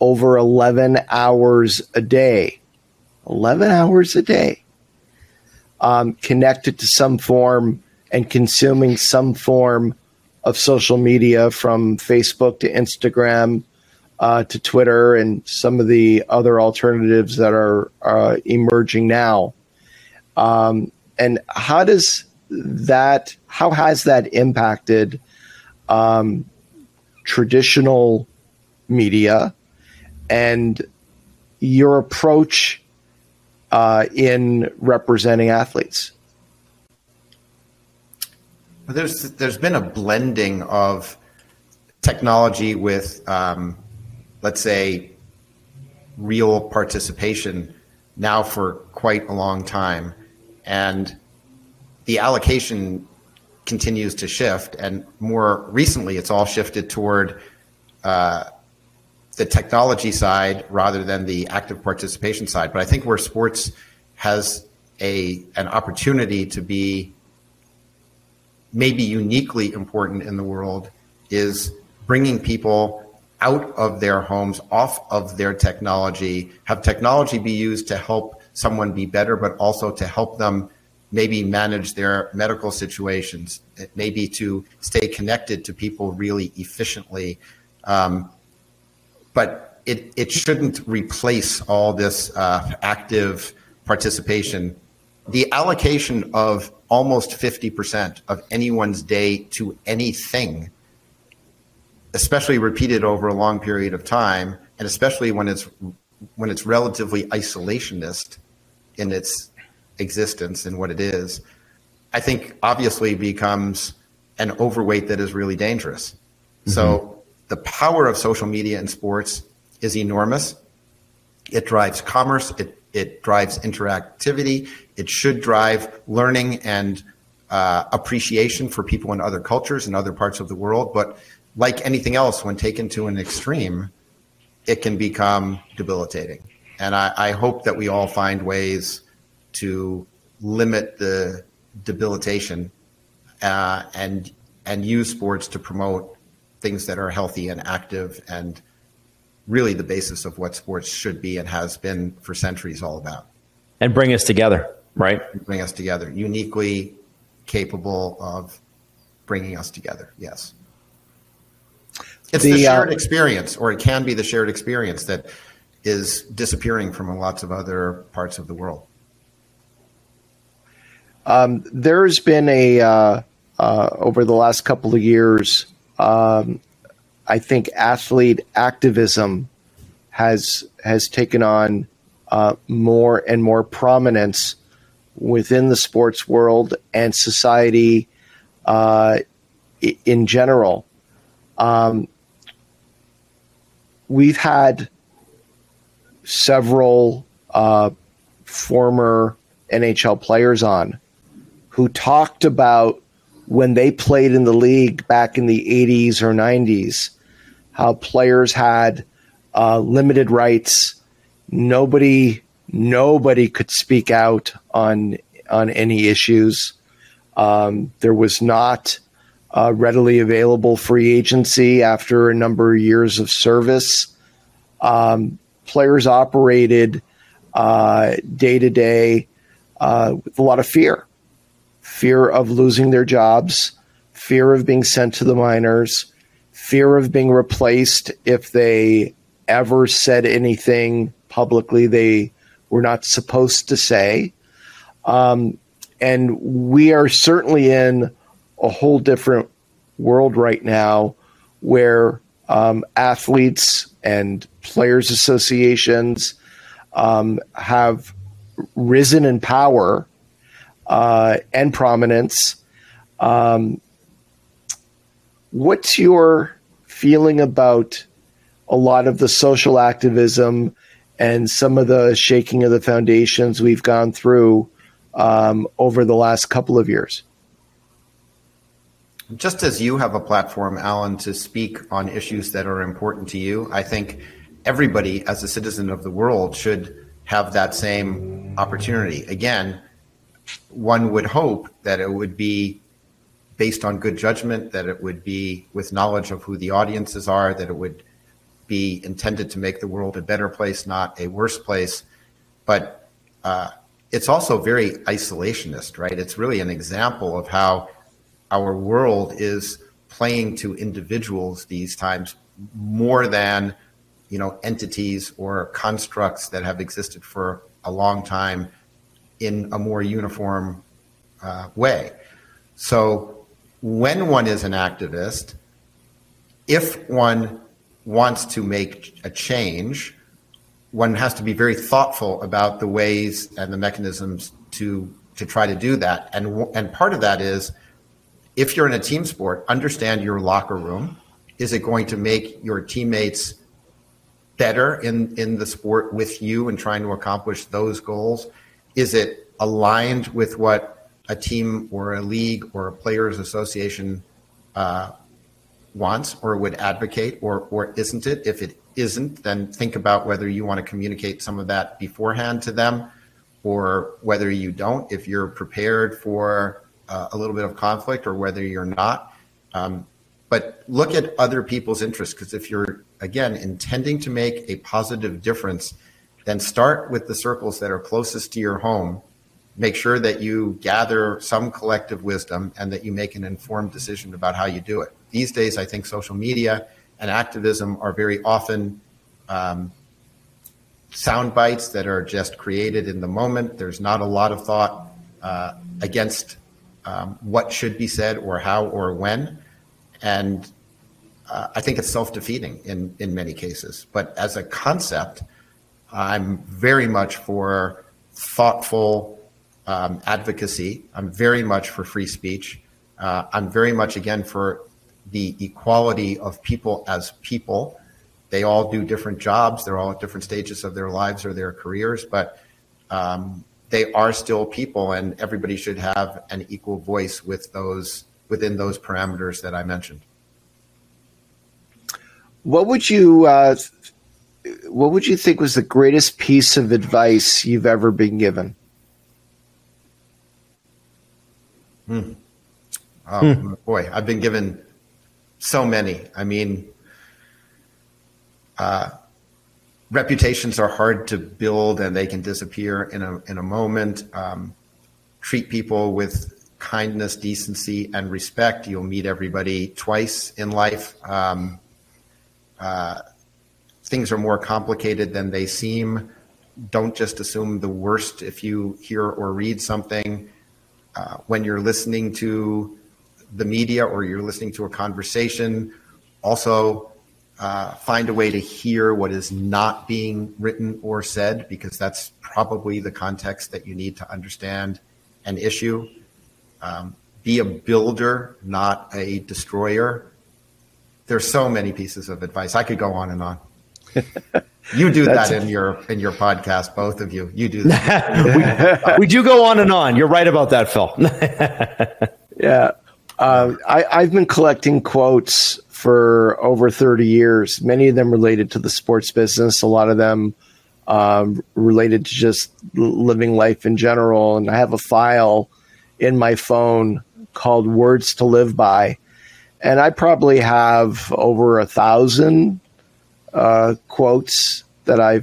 over 11 hours a day. 11 hours a day. Connected to some form and consuming some form of social media, from Facebook to Instagram to Twitter and some of the other alternatives that are emerging now. And how has that impacted traditional media and your approach in representing athletes? There's been a blending of technology with, let's say, real participation now for quite a long time, and the allocation continues to shift. And more recently, it's all shifted toward the technology side rather than the active participation side. But I think where sports has an opportunity to be maybe uniquely important in the world is bringing people out of their homes, off of their technology, have technology be used to help someone be better, but also to help them maybe manage their medical situations, maybe to stay connected to people really efficiently. But it shouldn't replace all this active participation. The allocation of almost 50% of anyone's day to anything, especially repeated over a long period of time, and especially when it's relatively isolationist in its existence and what it is, I think obviously becomes an overweight that is really dangerous. Mm-hmm. So the power of social media in sports is enormous. It drives commerce. It drives interactivity. It should drive learning and appreciation for people in other cultures and other parts of the world. But like anything else, when taken to an extreme, it can become debilitating. And I hope that we all find ways to limit the debilitation and use sports to promote things that are healthy and active and really the basis of what sports should be and has been for centuries all about. And bring us together, right? Bring us together, uniquely capable of bringing us together, yes. It's the shared experience, or it can be the shared experience that is disappearing from lots of other parts of the world. There's been over the last couple of years, I think athlete activism has taken on more and more prominence within the sports world and society in general. We've had several former NHL players on who talked about when they played in the league back in the 80s or 90s, how players had limited rights. Nobody could speak out on any issues. There was not readily available free agency after a number of years of service. Players operated day to day with a lot of fear of losing their jobs, fear of being sent to the minors, fear of being replaced if they ever said anything publicly they were not supposed to say. And we are certainly in a whole different world right now where athletes and players associations have risen in power and prominence. What's your feeling about a lot of the social activism and some of the shaking of the foundations we've gone through over the last couple of years? Just as you have a platform, Alan, to speak on issues that are important to you, I think everybody as a citizen of the world should have that same opportunity. Again, one would hope that it would be based on good judgment, that it would be with knowledge of who the audiences are, that it would be intended to make the world a better place, not a worse place. But it's also very isolationist, right? It's really an example of how our world is playing to individuals these times more than, entities or constructs that have existed for a long time in a more uniform way. So when one is an activist, if one wants to make a change, one has to be very thoughtful about the ways and the mechanisms to try to do that. And part of that is, if you're in a team sport, understand your locker room. Is it going to make your teammates better in the sport with you and trying to accomplish those goals? Is it aligned with what a team or a league or a players association wants or would advocate, or isn't it? If it isn't, then think about whether you want to communicate some of that beforehand to them, or whether you don't, if you're prepared for a little bit of conflict, or whether you're not. But look at other people's interests, because if you're, again, intending to make a positive difference, then start with the circles that are closest to your home. Make sure that you gather some collective wisdom and that you make an informed decision about how you do it. These days, I think social media and activism are very often sound bites that are just created in the moment. There's not a lot of thought against what should be said or how or when. And I think it's self-defeating in many cases. But as a concept, I'm very much for thoughtful advocacy. I'm very much for free speech. I'm very much, again, for the equality of people as people. They all do different jobs. They're all at different stages of their lives or their careers, but they are still people, and everybody should have an equal voice within those parameters that I mentioned. What would you think was the greatest piece of advice you've ever been given? Boy, I've been given so many. I mean, reputations are hard to build, and they can disappear in a moment. Treat people with kindness, decency, and respect. You'll meet everybody twice in life. Things are more complicated than they seem. Don't just assume the worst if you hear or read something. When you're listening to the media or you're listening to a conversation, also find a way to hear what is not being written or said, because that's probably the context that you need to understand an issue. Be a builder, not a destroyer. There's so many pieces of advice. I could go on and on. You do that in your podcast, both of you. You do that. we do go on and on. You're right about that, Phil. Yeah. I've been collecting quotes for over 30 years, many of them related to the sports business, a lot of them related to just living life in general. And I have a file in my phone called Words to Live By. And I probably have over 1,000 quotes that I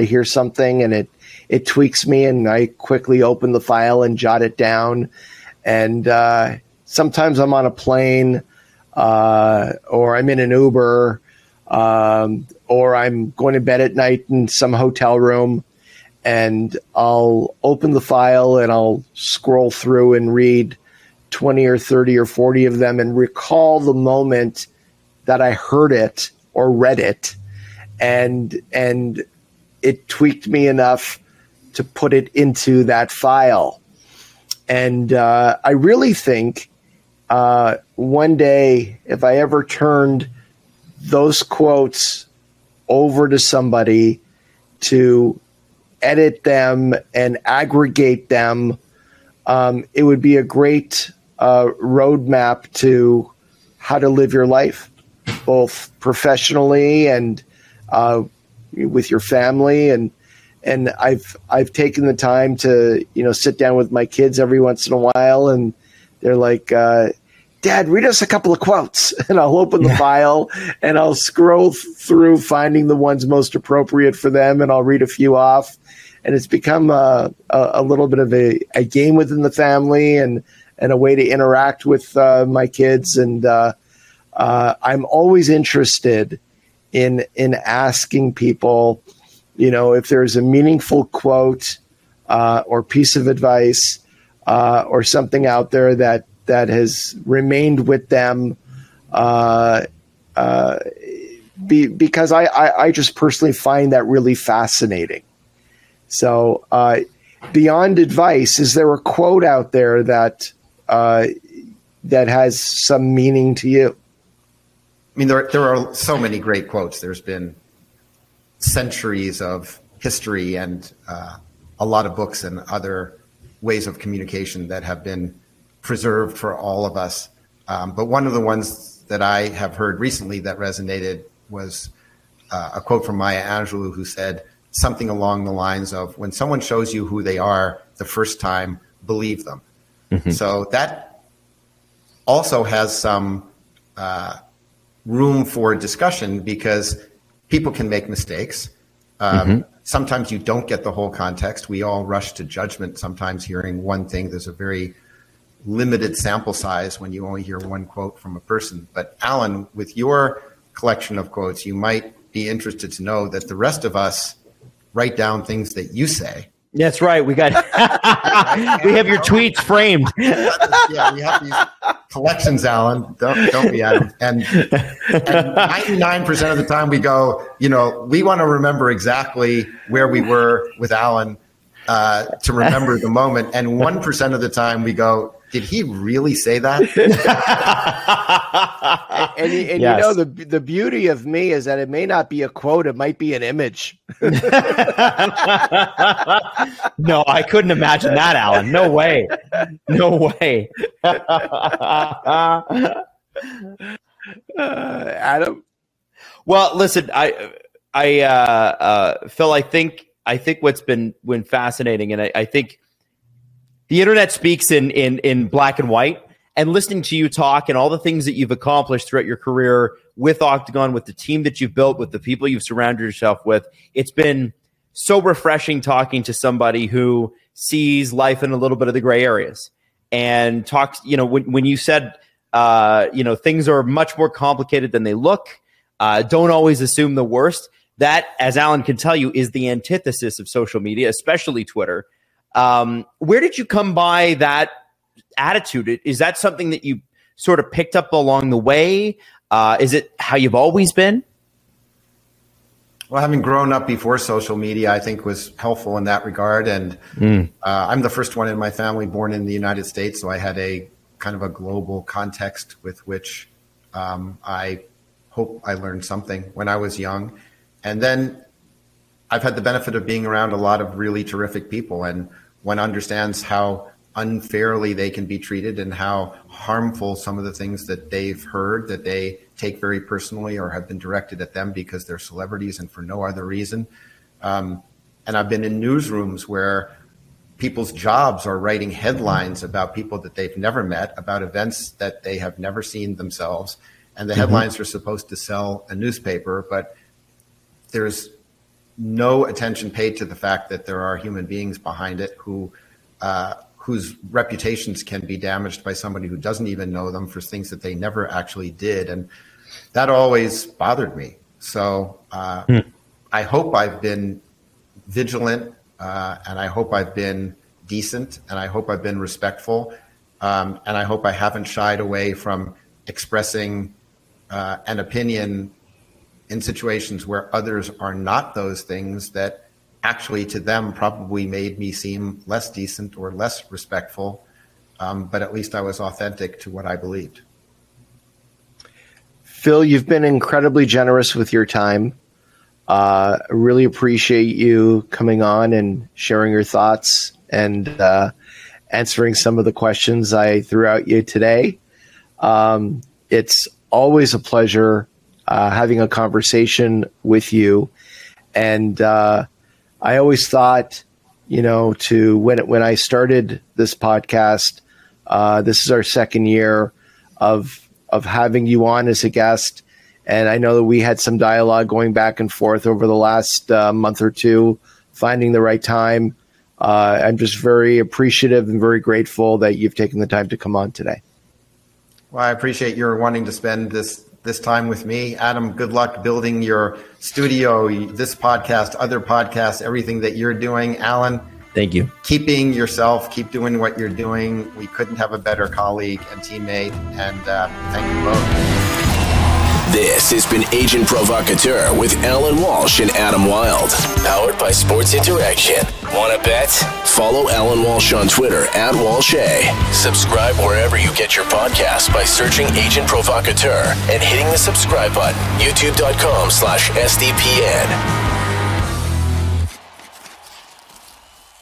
hear something and it tweaks me, and I quickly open the file and jot it down. And sometimes I'm on a plane, or I'm in an Uber, or I'm going to bed at night in some hotel room, and I'll open the file and I'll scroll through and read 20 or 30 or 40 of them and recall the moment that I heard it or read it, and it tweaked me enough to put it into that file. And I really think one day, if I ever turned those quotes over to somebody to edit them and aggregate them, it would be a great roadmap to how to live your life, both professionally and with your family. And I've taken the time to, sit down with my kids every once in a while, and they're like, Dad, read us a couple of quotes. And I'll open the file and I'll scroll through finding the ones most appropriate for them, and I'll read a few off. And it's become a little bit of a game within the family and a way to interact with my kids. And I'm always interested in asking people, if there's a meaningful quote or piece of advice or something out there that has remained with them, because I just personally find that really fascinating. So beyond advice, is there a quote out there that has some meaning to you? I mean, there are so many great quotes. There's been centuries of history and a lot of books and other ways of communication that have been preserved for all of us. But one of the ones that I have heard recently that resonated was a quote from Maya Angelou, who said something along the lines of, when someone shows you who they are the first time, believe them. Mm-hmm. So that also has some room for discussion, because people can make mistakes. Sometimes you don't get the whole context. We all rush to judgment sometimes hearing one thing. There's a very limited sample size when you only hear one quote from a person. But Alan, with your collection of quotes, you might be interested to know that the rest of us write down things that you say. That's right. We got we have your tweets framed. Yeah, we have these collections, Alan. Don't be Adam. And 99% of the time we go, we want to remember exactly where we were with Alan to remember the moment. And 1% of the time we go, did he really say that? and yes. You know, the beauty of me is that it may not be a quote, it might be an image. No, I couldn't imagine that, Alan. No way. No way. Adam? Well, listen, Phil, I think what's been fascinating, and I think the internet speaks in black and white, and listening to you talk and all the things that you've accomplished throughout your career with Octagon, with the team that you've built, with the people you've surrounded yourself with, it's been so refreshing talking to somebody who sees life in a little bit of the gray areas and talks, you know, when you said, you know, things are much more complicated than they look. Don't always assume the worst. That, as Alan can tell you, is the antithesis of social media, especially Twitter. Where did you come by that attitude? Is that something that you sort of picked up along the way? Is it how you've always been? Well, having grown up before social media, I think was helpful in that regard. And I'm the first one in my family born in the United States, so I had a kind of a global context with which I hope I learned something when I was young. And then I've had the benefit of being around a lot of really terrific people, and one understands how unfairly they can be treated and how harmful some of the things that they've heard that they take very personally or have been directed at them because they're celebrities and for no other reason. And I've been in newsrooms where people's jobs are writing headlines about people that they've never met, about events that they have never seen themselves. And the headlines are supposed to sell a newspaper, but there's no attention paid to the fact that there are human beings behind it who whose reputations can be damaged by somebody who doesn't even know them for things that they never actually did. And that always bothered me. So I hope I've been vigilant, and I hope I've been decent, and I hope I've been respectful, and I hope I haven't shied away from expressing an opinion in situations where others are not those things that actually to them probably made me seem less decent or less respectful, but at least I was authentic to what I believed. Phil, you've been incredibly generous with your time. Really appreciate you coming on and sharing your thoughts and answering some of the questions I threw at you today. It's always a pleasure having a conversation with you. And I always thought, you know, when I started this podcast, this is our second year of having you on as a guest. And I know that we had some dialogue going back and forth over the last month or two, finding the right time. I'm just very appreciative and very grateful that you've taken the time to come on today. Well, I appreciate your wanting to spend this time with me. Adam, good luck building your studio, this podcast, other podcasts, everything that you're doing. Alan, thank you. Keep being yourself. Keep doing what you're doing. We couldn't have a better colleague and teammate. And thank you both. This has been Agent Provocateur with Alan Walsh and Adam Wilde. Powered by Sports Interaction. Want to bet? Follow Alan Walsh on Twitter @WalshA. Subscribe wherever you get your podcasts by searching Agent Provocateur and hitting the subscribe button. YouTube.com/SDPN.